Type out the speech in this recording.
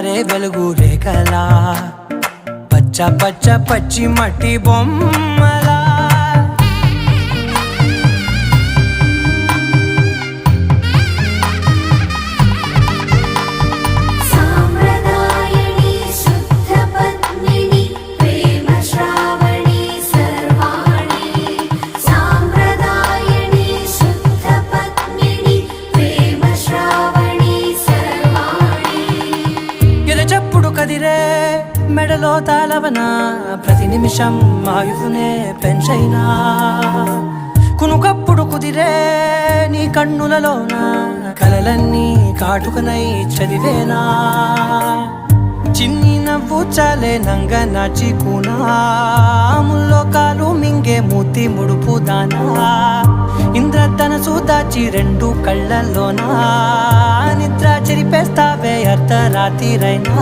జారే వెలుగు రేఖలా పచ్చ పచ్చ పచ్చి మట్టి బొమ్మలా చెప్పుడు కదిరే మెడలో తాళవన ప్రతి నిమిషం ఆయుధునే పెంచైనా కునుకప్పుడు కుదిరే నీ కన్నులలోన కలలన్నీ కాటుకనై చదివేనా చిన్ని నవ్వు చాలే నంగ నాచి కూనాముల్లో కాలు మింగే మూతి ముడుపు దానా ఇంద్రధనసు దాచి రెండు కళ్ళల్లోనా నిద్ర చెరిపేస్తావే అర్ధరాత్రిరైనా.